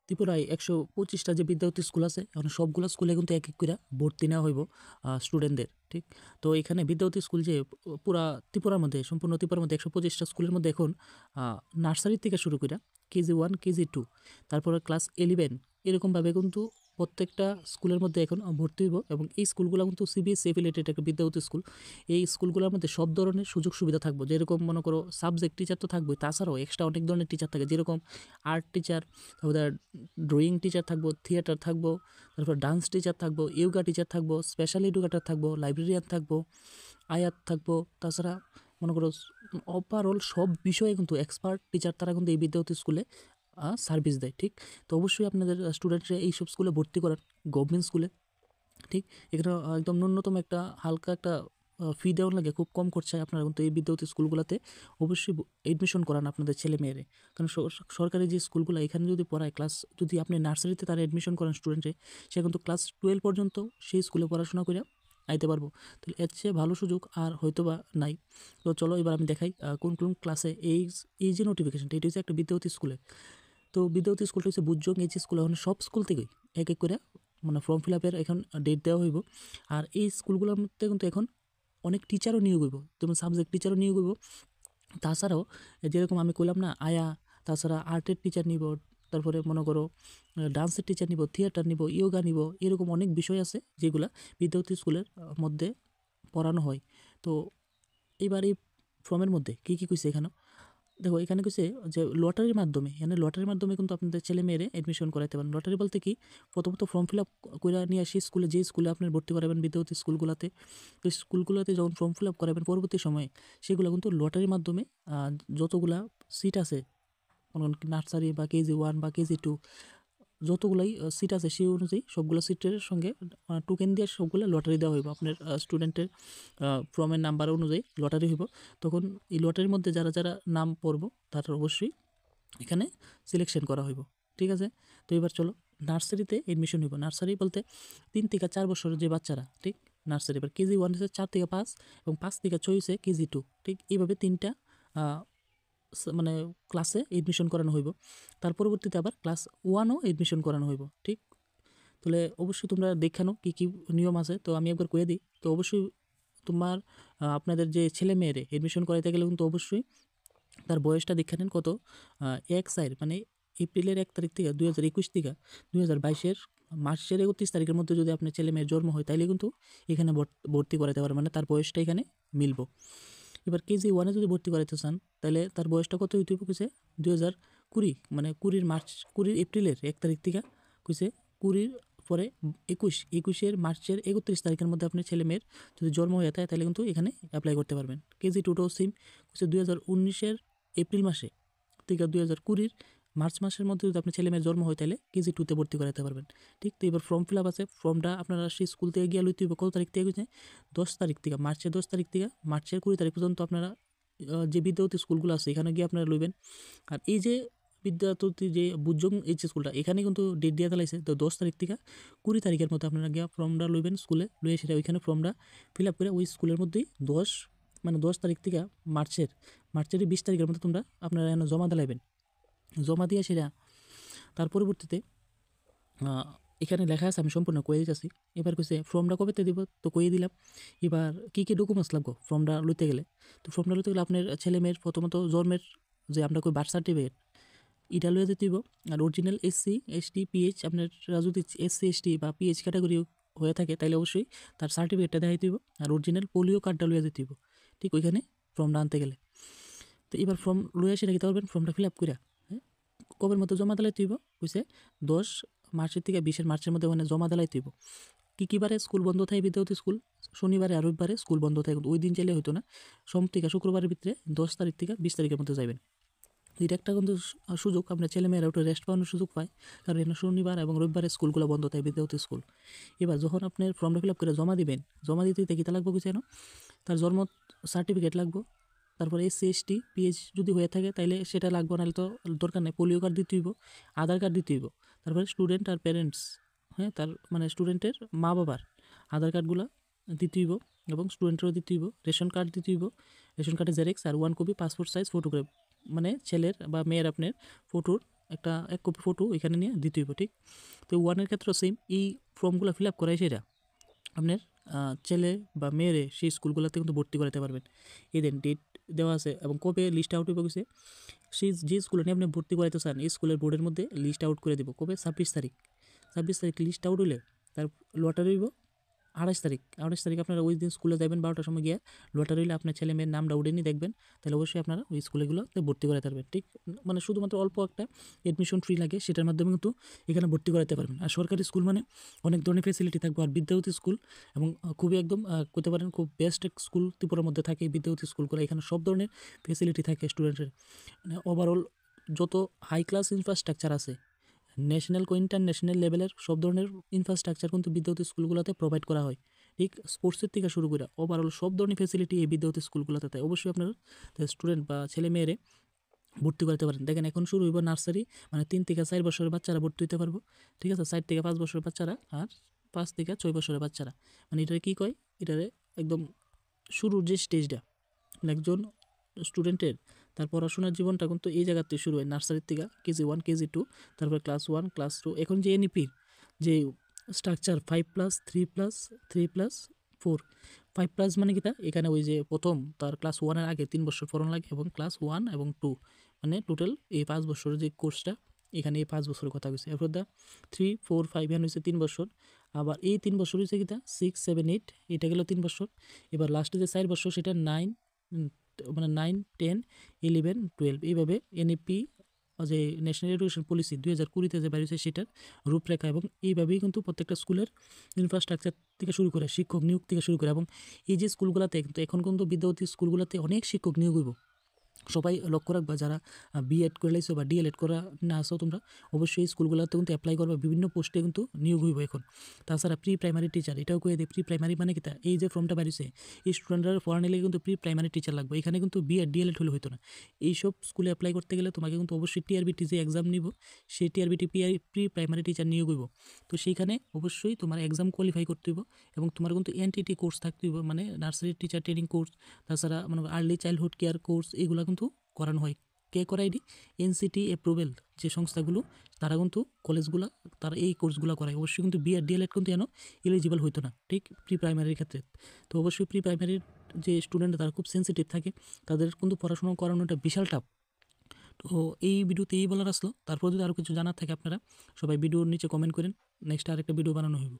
ত্রিপুরায় ১২৫টা যে বিদ্যাপতি স্কুল আছে, এখন সবগুলো স্কুলে কিন্তু এক করে ভর্তি নেওয়া হইব স্টুডেন্টদের, ঠিক? তো এখানে বিদ্যাপতি স্কুল যে পুরা ত্রিপুরার মধ্যে, সম্পূর্ণ ত্রিপুরার মধ্যে ১২৫টা স্কুলের মধ্যে এখন নার্সারি থেকে শুরু করে KG1 KG2 তারপরে ক্লাস 11 এরকমভাবে কিন্তু প্রত্যেকটা স্কুলের মধ্যে এখন ভর্তি হইব। এবং এই স্কুলগুলো কিন্তু CBSE এফিলিয়েটেড একটা বিদ্যাপতি স্কুল। এই স্কুলগুলোর মধ্যে সব ধরনের সুযোগ সুবিধা থাকবে, যেরকম মনে করো সাবজেক্ট টিচার তো থাকবে, তাছাড়াও এক্সট্রা অনেক ধরনের টিচার থাকে, যেরকম আর্ট টিচার, তারপরে ড্রয়িং টিচার থাকবো, থিয়েটার থাকবো, তারপর ডান্স টিচার থাকবো, ইয়োগা টিচার থাকবো, স্পেশাল এডুকেটার থাকবো, লাইব্রেরিয়ান থাকবো, আয়াত থাকবো। তাছাড়া মনে করো ওভারঅল সব বিষয়ে কিন্তু এক্সপার্ট টিচার তারা কিন্তু এই বিদ্যাপতি স্কুলে সার্ভিস দেয়, ঠিক? তো অবশ্যই আপনাদের স্টুডেন্টরা এইসব স্কুলে ভর্তি করান, গভর্নমেন্ট স্কুলে, ঠিক? এখানে একদম ন্যূনতম একটা হালকা একটা ফি দেওয়ার লাগে, খুব কম খরচায় আপনারা কিন্তু এই বিদ্যাপতি স্কুলগুলোতে অবশ্যই এডমিশন করান আপনাদের ছেলে মেয়েরে। কারণ সরকারি যে স্কুলগুলো এখানে যদি পড়ায়, ক্লাস যদি আপনি নার্সারিতে তারা এডমিশন করেন স্টুডেন্টে, সে কিন্তু ক্লাস 12 পর্যন্ত সেই স্কুলে পড়াশোনা করে আইতে পারবো। তাহলে এর চেয়ে ভালো সুযোগ আর হয়তো বা নাই। তো চলো এবার আমি দেখাই কোন কোন ক্লাসে এই যে নোটিফিকেশনটা, এটা হচ্ছে একটা বিদ্যাপতি স্কুলে। তো বিদ্যাপতি স্কুলটা হচ্ছে বুজজং এই যে স্কুল, এখন সব স্কুল থেকেই এক এক করে মানে ফর্ম ফিল আপের এখন ডেট দেওয়া হইব। আর এই স্কুলগুলোর মধ্যে কিন্তু এখন অনেক টিচারও নিয়োগ হইব, যেমন সাবজেক্ট টিচারও নিয়োগ হইব। তাছাড়াও যেরকম আমি কইলাম না আয়া, তাছাড়া আর্টের টিচার নিব, তারপরে মনে করো ডান্সের টিচার নিব, থিয়েটার নিব, ইয়োগা নিব, এরকম অনেক বিষয় আছে যেগুলা বিদ্যাপতি স্কুলের মধ্যে পড়ানো হয়। তো এবার এই ফর্মের মধ্যে কী কী কইছে এখানে দেখো, এখানে কইছে যে লটারির মাধ্যমে, এখানে লটারির মাধ্যমে কিন্তু আপনাদের ছেলে মেয়েরে এডমিশন করাইতে পারেন। লটারি বলতে কি, প্রথমত ফর্ম ফিল আপ করে নিয়ে আসি স্কুলে, যে স্কুলে আপনি ভর্তি করাবেন বিদ্যাপতি স্কুলগুলোতে, তো স্কুলগুলোতে যখন ফর্ম ফিল আপ করাবেন পরবর্তী সময়ে, সেগুলো কিন্তু লটারির মাধ্যমে যতগুলা সিট আছে, নার্সারি বা KG1 বা KG2 যতগুলাই সিট আছে সেই অনুযায়ী সবগুলো সিটের সঙ্গে টোকেন দিয়ে সবগুলো লটারি দেওয়া হইব। আপনার স্টুডেন্টের ফর্মের নাম্বার অনুযায়ী লটারি হইব। তখন এই লটারির মধ্যে যারা যারা নাম পড়ব তারা অবশ্যই এখানে সিলেকশন করা হইব, ঠিক আছে? তো এবার চলো নার্সারিতে এডমিশন হইব। নার্সারি বলতে 3 থেকে 4 বছরের যে বাচ্চারা, ঠিক? নার্সারি এবার KG1 হচ্ছে 4 থেকে 5 এবং 5 থেকে 6 হচ্ছে KG2, ঠিক? এইভাবে 3টা মানে ক্লাসে এডমিশন করানো হইব। তার পরবর্তীতে আবার ক্লাস 1ও এডমিশন করানো হইব, ঠিক? তাহলে অবশ্যই তোমরা দেখানো কী কী নিয়ম আছে, তো আমি একবার কয়ে দিই। তো অবশ্যই তোমার আপনাদের যে ছেলে মেয়েরে এডমিশন করাইতে গেলে কিন্তু অবশ্যই তার বয়সটা দেখে নেন কত। 1 মানে এপ্রিলের 1 তারিখ থেকে 2021 থেকে 2022-এর মার্চের 31 তারিখের মধ্যে যদি আপনার ছেলে মেয়ের জন্ম হয়, তাইলে কিন্তু এখানে ভর্তি করাতে পারে, মানে তার বয়সটা এখানে মিলব। এবার KG1-এ যদি ভর্তি করাইতে চান, তাহলে তার বয়সটা কত হইতে হবে কইছে 2020, মানে 20 এপ্রিলের 1 তারিখ থেকে কইছে 20 পরে 21 মার্চের 31 তারিখের মধ্যে আপনার ছেলে মেয়ের যদি জন্ম হয়ে থাকে, তাহলে কিন্তু এখানে অ্যাপ্লাই করতে পারবেন। KG2টাও সেম, কইছে 2019-এর এপ্রিল মাসে থেকে 2020-র মার্চ মাসের মধ্যে যদি আপনার ছেলে মেয়ের জন্ম হয়, তাহলে KG2-তে ভর্তি করাতে পারবেন, ঠিক? তো এবার ফর্ম ফিল আপ আছে, ফর্মটা আপনারা সেই স্কুল থেকে গিয়ে লইতে হবে। কত তারিখ থেকে গেছে? 10 তারিখ থেকে, মার্চের 10 তারিখ থেকে মার্চের 20 তারিখ পর্যন্ত আপনারা যে বিদ্যাপতি স্কুলগুলো আছে এখানে গিয়ে আপনারা লইবেন। আর এই যে বিদ্যাপতি যে বুজজং এই যে স্কুলটা, এখানে কিন্তু ডেট দিয়ে দিলাইছে, তো 10 তারিখ থেকে 20 তারিখের মধ্যে আপনারা গিয়ে ফর্মটা লইবেন স্কুলে, লইয়ে সেটা ওইখানে ফর্মটা ফিল আপ করে ওই স্কুলের মধ্যেই 10 তারিখ থেকে মার্চের 20 তারিখের মধ্যে তোমরা আপনারা এখানে জমা দিলাইবেন। জমা দিয়ে সেটা তার পরবর্তীতে এখানে লেখা আছে, আমি সম্পূর্ণ কয়ে দিতেছি। এবার কইছে ফর্মটা কবেতে দিব, তো কয়ে দিলাম। এবার কী কী ডকুমেন্টস লাগবো ফর্মটা লইতে গেলে, তো ফর্মটা লইতে গেলে আপনার ছেলে মেয়ের প্রথমত জন্মের যে আমরা কই বার্থ সার্টিফিকেট, এটা লইয়া দিতে দিব। আর অরিজিনাল SC ST PH, আপনার যদি SC ST বা PH ক্যাটাগরি হয়ে থাকে, তাহলে অবশ্যই তার সার্টিফিকেটটা দেখাইতে দিব। আর অরিজিনাল পোলিও কার্ডটা লইয়া দিতে দিব, ঠিক? ওইখানে ফর্মটা আনতে গেলে। তো এবার ফর্ম লইয়া সেটা কী পারবেন, ফর্মটা ফিল আপ করে কবের মতো জমা দিলাই তুইব কইছে 10 মার্চের থেকে 20 মার্চের মধ্যে ওখানে জমা দিলাই তুইব। কী বারে স্কুল বন্ধ থাকে বিদ্যাপতি স্কুল? শনিবারে আর রবিবারে স্কুল বন্ধ থাকে, ওই দিন চাইলে হইতো না। সোম থেকে শুক্রবারের ভিতরে 10 তারিখ থেকে 20 তারিখের মধ্যে যাবেন। এটা একটা কিন্তু সুযোগ, আপনার ছেলেমেয়েরা একটু রেস্ট পাওয়ানোর সুযোগ পায়, কারণ এখানে শনিবার এবং রবিবারে স্কুলগুলো বন্ধ থাকে বিদ্যাপতি স্কুল। এবার যখন আপনার ফর্মটা ফিল আপ করে জমা দিবেন, জমা দিতে কীটা লাগবো কিছু না, তার জন্ম সার্টিফিকেট লাগবো, তারপরে SC ST PH যদি হয়ে থাকে তাইলে সেটা লাগবে, নাহলে তো দরকার নেই। পোলিও কার্ড দিতে হইব, আধার কার্ড দিতে হইব, তারপরে স্টুডেন্ট আর প্যারেন্টস, হ্যাঁ, তার মানে স্টুডেন্টের মা বাবার আধার কার্ডগুলো দিতে হইব, এবং স্টুডেন্টেরও দিতে হইব। রেশন কার্ড দিতে হইব, রেশন কার্ডের জেরক্স আর 1 কপি পাসপোর্ট সাইজ ফটোগ্রাফ, মানে ছেলের বা মেয়ের আপনার ফটোর একটা 1 কপি ফটো এখানে নিয়ে দিতে হইব, ঠিক? তো 1 এর ক্ষেত্রেও সেম, এই ফর্মগুলো ফিল আপ করাই সেটা আপনার ছেলে বা মেয়েরে সেই স্কুলগুলোতে কিন্তু ভর্তি করাতে পারবেন। এই দেন ডেট দেওয়া আছে এবং কবে লিস্ট আউট হইব গেছে, সেই যে স্কুলে নিয়ে আপনি ভর্তি করাইতে চান এই স্কুলের বোর্ডের মধ্যে লিস্ট আউট করে দিব কবে, 26 তারিখ। 26 তারিখ লিস্ট আউট হইলে তার লটারি হইব 28 তারিখ। 28 তারিখ আপনারা ওই দিন স্কুলে যাবেন 12টার সময় গিয়ে, লটারি হইলে আপনার ছেলে মেয়ের নামটা উঠে নিয়ে দেখবেন, তাহলে অবশ্যই আপনারা ওই স্কুলগুলোতে ভর্তি করাতে পারবেন, ঠিক? মানে শুধুমাত্র অল্প একটা এডমিশন ফ্রি লাগে, সেটার মাধ্যমে কিন্তু এখানে ভর্তি করাতে পারবেন। আর সরকারি স্কুল মানে অনেক ধরনের ফেসিলিটি থাকবে। আর বিদ্যাপতি স্কুল এবং খুবই একদম করতে পারেন খুব বেস্ট স্কুল ত্রিপুরার মধ্যে থাকে এই বিদ্যাপতি স্কুলগুলো। এখানে সব ধরনের ফেসিলিটি থাকে স্টুডেন্টের, মানে ওভারঅল যত হাই ক্লাস ইনফ্রাস্ট্রাকচার আছে ন্যাশনাল কো ইন্টারন্যাশনাল লেভেলের সব ধরনের ইনফ্রাস্ট্রাকচার কিন্তু বিদ্যাপতি স্কুলগুলোতে প্রোভাইড করা হয়, ঠিক? স্পোর্টসের থেকে শুরু করে ওভারঅল সব ধরনের ফেসিলিটি এই বিদ্যাপতি স্কুলগুলোতে তাই অবশ্যই আপনার স্টুডেন্ট বা ছেলে মেয়েরে ভর্তি করতে পারেন। দেখেন এখন শুরু হইব নার্সারি, মানে 3 থেকে 4 বছরের বাচ্চারা ভর্তি হতে পারবো, ঠিক আছে? 4 থেকে 5 বছরের বাচ্চারা আর 5 থেকে 6 বছরের বাচ্চারা, মানে এটারে কী কয়, এটারে একদম শুরুর যে স্টেজটা একজন স্টুডেন্টের তার পড়াশোনার জীবনটা কিন্তু এই জায়গার থেকে শুরু হয়, নার্সারির থেকে KG1 KG2, তারপর ক্লাস 1 ক্লাস 2। এখন যে এনইপির যে স্ট্রাকচার 5+3+3+4, 5+ মানে কিটা, এখানে ওই যে প্রথম তার ক্লাস 1 এর আগে 3 বছর পড়ানো লাগে এবং ক্লাস 1 এবং 2 মানে টোটাল এই 5 বছরের যে কোর্সটা, এখানে এই 5 বছরের কথা কইছে। এরপর 3 4 5 এখানে হচ্ছে 3 বছর, আবার এই 3 বছর হচ্ছে কিটা 6 7 8, এটা গেল 3 বছর। এবার লাস্টে যে 4 বছর সেটা 9, মানে 9 10 11 12, এইভাবে এনইপি যে ন্যাশনাল এডুকেশন পলিসি 2020-তে যে বেরিয়েছে সেটার রূপরেখা, এবং এইভাবেই কিন্তু প্রত্যেকটা স্কুলের ইনফ্রাস্ট্রাকচার থেকে শুরু করে শিক্ষক নিয়োগ থেকে শুরু করে, এবং এই যে স্কুলগুলোতে কিন্তু এখন কিন্তু বিদ্যাপতি স্কুলগুলোতে অনেক শিক্ষক নিয়োগ হইব। সবাই লক্ষ্য রাখবা যারা বিএড করে লাইছো বা ডিএলএড করা না আসো তোমরা, অবশ্যই এই স্কুলগুলোতে কিন্তু অ্যাপ্লাই করবা, বিভিন্ন পোস্টে কিন্তু নিয়োগ হইব এখন। তাছাড়া প্রি প্রাইমারি টিচার, এটাও কয়ে দেয় প্রি প্রাইমারি মানে কি, এই যে ফর্মটা বাড়িছে এই স্টুডেন্টরা পড়া নিলে কিন্তু প্রি প্রাইমারি টিচার লাগবে, এখানে কিন্তু বিএড ডিএলএড হলে হইতো না। এইসব স্কুলে অ্যাপ্লাই করতে গেলে তোমাকে কিন্তু অবশ্যই টিআরবিটি যে এক্সাম নিব সেই টিআরবিটি প্রি প্রাইমারি টিচার নিয়োগ হইব। তো সেইখানে অবশ্যই তোমার এক্সাম কোয়ালিফাই করতে হইব এবং তোমার কিন্তু এনটিটি কোর্স থাকতে হইব, মানে নার্সারি টিচার ট্রেনিং কোর্স, তাছাড়া মানে আর্লি চাইল্ডহুড কেয়ার কোর্স, এগুলো কিন্তু করানো হয়। কে করায় এটি? এনসিটি অ্যাপ্রুভেল যে সংস্থাগুলো, তারা কিন্তু কলেজগুলো তারা এই কোর্সগুলো করায়। অবশ্যই কিন্তু বিএড ডিএলএড কিন্তু যেন এলিজিবল হইতো না, ঠিক? প্রি প্রাইমারির ক্ষেত্রে। তো অবশ্যই প্রি প্রাইমারির যে স্টুডেন্ট তারা খুব সেন্সিটিভ থাকে, তাদের কিন্তু পড়াশোনা করানোটা বিশাল টাফ। তো এই ভিডিওতে এই বলার আসলো, তারপর যদি আরও কিছু জানার থাকে আপনারা সবাই ভিডিওর নিচে কমেন্ট করেন, নেক্সট আরেকটা ভিডিও বানানো হইব।